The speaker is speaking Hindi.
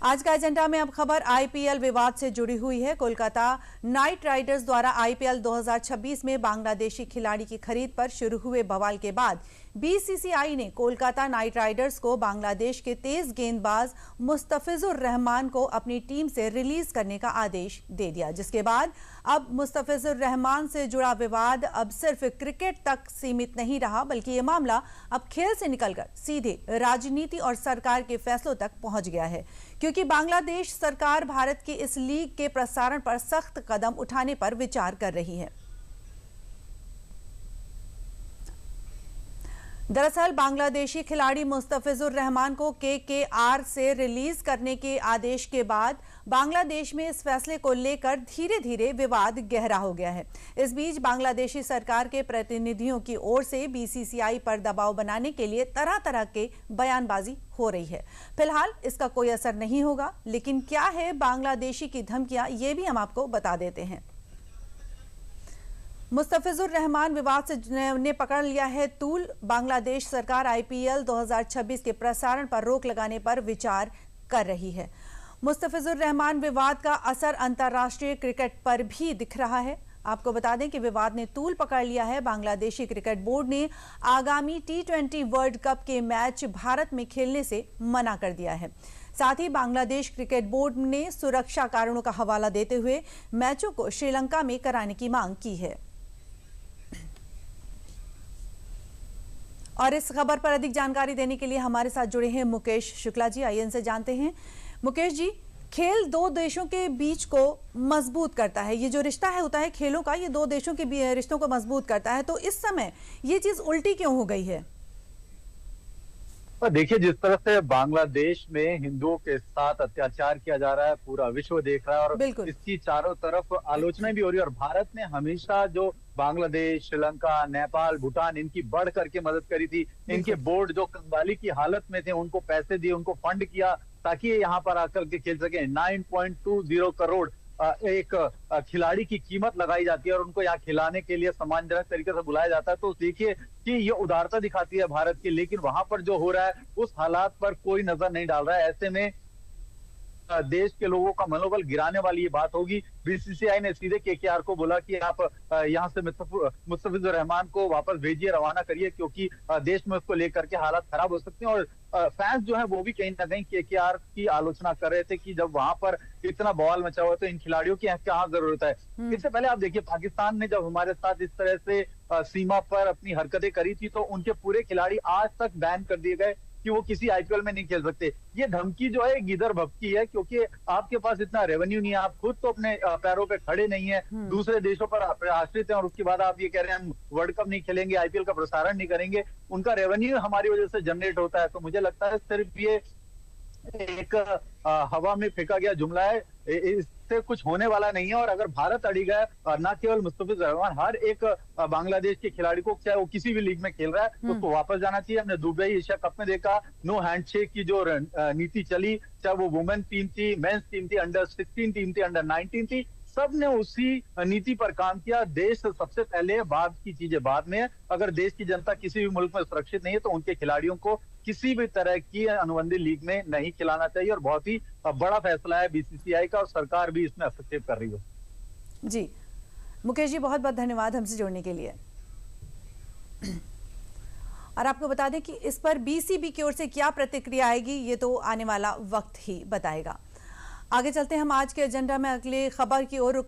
आज का एजेंडा में अब खबर आईपीएल विवाद से जुड़ी हुई है। कोलकाता नाइट राइडर्स द्वारा आईपीएल 2026 में बांग्लादेशी खिलाड़ी की खरीद पर शुरू हुए बवाल के बाद बीसीसीआई ने कोलकाता नाइट राइडर्स को बांग्लादेश के तेज गेंदबाज मुस्तफिजुर रहमान को अपनी टीम से रिलीज करने का आदेश दे दिया, जिसके बाद अब मुस्तफिजुर रहमान से जुड़ा विवाद अब सिर्फ क्रिकेट तक सीमित नहीं रहा, बल्कि ये मामला अब खेल से निकलकर सीधे राजनीति और सरकार के फैसलों तक पहुंच गया है, क्योंकि बांग्लादेश सरकार भारत की इस लीग के प्रसारण पर सख्त कदम उठाने पर विचार कर रही है। दरअसल बांग्लादेशी खिलाड़ी मुस्तफिजुर रहमान को केकेआर से रिलीज करने के आदेश के बाद बांग्लादेश में इस फैसले को लेकर धीरे धीरे विवाद गहरा हो गया है। इस बीच बांग्लादेशी सरकार के प्रतिनिधियों की ओर से बीसीसीआई पर दबाव बनाने के लिए तरह तरह के बयानबाजी हो रही है। फिलहाल इसका कोई असर नहीं होगा, लेकिन क्या है बांग्लादेशी की धमकियां, ये भी हम आपको बता देते हैं। मुस्तफिजुर रहमान विवाद से ने पकड़ लिया है तूल। बांग्लादेश सरकार आईपीएल 2026 के प्रसारण पर रोक लगाने पर विचार कर रही है। मुस्तफिजुर रहमान विवाद का असर अंतर्राष्ट्रीय क्रिकेट पर भी दिख रहा है। आपको बता दें कि विवाद ने तूल पकड़ लिया है। बांग्लादेशी क्रिकेट बोर्ड ने आगामी T20 वर्ल्ड कप के मैच भारत में खेलने से मना कर दिया है। साथ ही बांग्लादेश क्रिकेट बोर्ड ने सुरक्षा कारणों का हवाला देते हुए मैचों को श्रीलंका में कराने की मांग की है। और इस खबर पर अधिक जानकारी देने के लिए हमारे साथ जुड़े हैं मुकेश शुक्ला जी। आइए इनसे जानते हैं। मुकेश जी, खेल दो देशों के बीच को मजबूत करता है। ये जो रिश्ता है होता है खेलों का, ये दो देशों के रिश्तों को मजबूत करता है। तो इस समय ये चीज उल्टी क्यों हो गई है? देखिए, जिस तरह से बांग्लादेश में हिंदुओं के साथ अत्याचार किया जा रहा है, पूरा विश्व देख रहा है और इसकी चारों तरफ आलोचना भी हो रही है। और भारत ने हमेशा जो बांग्लादेश, श्रीलंका, नेपाल, भूटान, इनकी बढ़ करके मदद करी थी। इनके बोर्ड जो कंगाली की हालत में थे, उनको पैसे दिए, उनको फंड किया ताकि ये यहाँ पर आकर के खेल सके। 9.20 करोड़ एक खिलाड़ी की कीमत लगाई जाती है और उनको यहाँ खिलाने के लिए सम्मानजनक तरीके से बुलाया जाता है। तो देखिए कि ये उदारता दिखाती है भारत की, लेकिन वहां पर जो हो रहा है उस हालात पर कोई नजर नहीं डाल रहा है। ऐसे में देश के लोगों का मनोबल गिराने वाली ये बात होगी। बीसीसीआई ने सीधे केकेआर को बोला कि आप यहाँ से मुस्तफिजुर रहमान को वापस भेजिए, रवाना करिए, क्योंकि देश में उसको लेकर के हालात खराब हो सकते हैं। और फैंस जो है वो भी कहीं ना कहीं केकेआर की आलोचना कर रहे थे कि जब वहां पर इतना बवाल मचा हुआ तो इन खिलाड़ियों की क्या जरूरत है। इससे पहले आप देखिए, पाकिस्तान ने जब हमारे साथ इस तरह से सीमा पर अपनी हरकतें करी थी तो उनके पूरे खिलाड़ी आज तक बैन कर दिए गए कि वो किसी आईपीएल में नहीं खेल सकते। ये धमकी जो है गिदर भभकी है, क्योंकि आपके पास इतना रेवेन्यू नहीं है, आप खुद तो अपने पैरों पे खड़े नहीं है, दूसरे देशों पर आश्रित हैं, और उसके बाद आप ये कह रहे हैं हम वर्ल्ड कप नहीं खेलेंगे, आईपीएल का प्रसारण नहीं करेंगे। उनका रेवेन्यू हमारी वजह से जनरेट होता है। तो मुझे लगता है सिर्फ ये एक हवा में फेंका गया जुमला है, इससे कुछ होने वाला नहीं है। और अगर भारत अड़ी गया, न केवल मुस्तफिजुर रहमान, हर एक बांग्लादेश के खिलाड़ी को, चाहे वो किसी भी लीग में खेल रहा है, उसको वापस जाना चाहिए। हमने दुबई एशिया कप में देखा, नो हैंडशेक की जो नीति चली, चाहे वो वुमेन टीम थी, मेंस टीम थी, अंडर-16 टीम थी, अंडर-19 थी, सब ने उसी नीति पर काम किया। देश सबसे पहले, बाद की चीजें बाद में है। अगर देश की जनता किसी भी मुल्क में सुरक्षित नहीं है तो उनके खिलाड़ियों को किसी भी तरह की अनुबंधित लीग में नहीं खिलाना चाहिए। और बहुत ही बड़ा फैसला है बीसीसीआई का, और सरकार भी इसमें हस्तक्षेप कर रही है। जी मुकेश जी, बहुत बहुत धन्यवाद हमसे जुड़ने के लिए। और आपको बता दें कि इस पर बीसीबी की ओर से क्या प्रतिक्रिया आएगी, ये तो आने वाला वक्त ही बताएगा। आगे चलते हैं हम आज के एजेंडा में अगले खबर की ओर।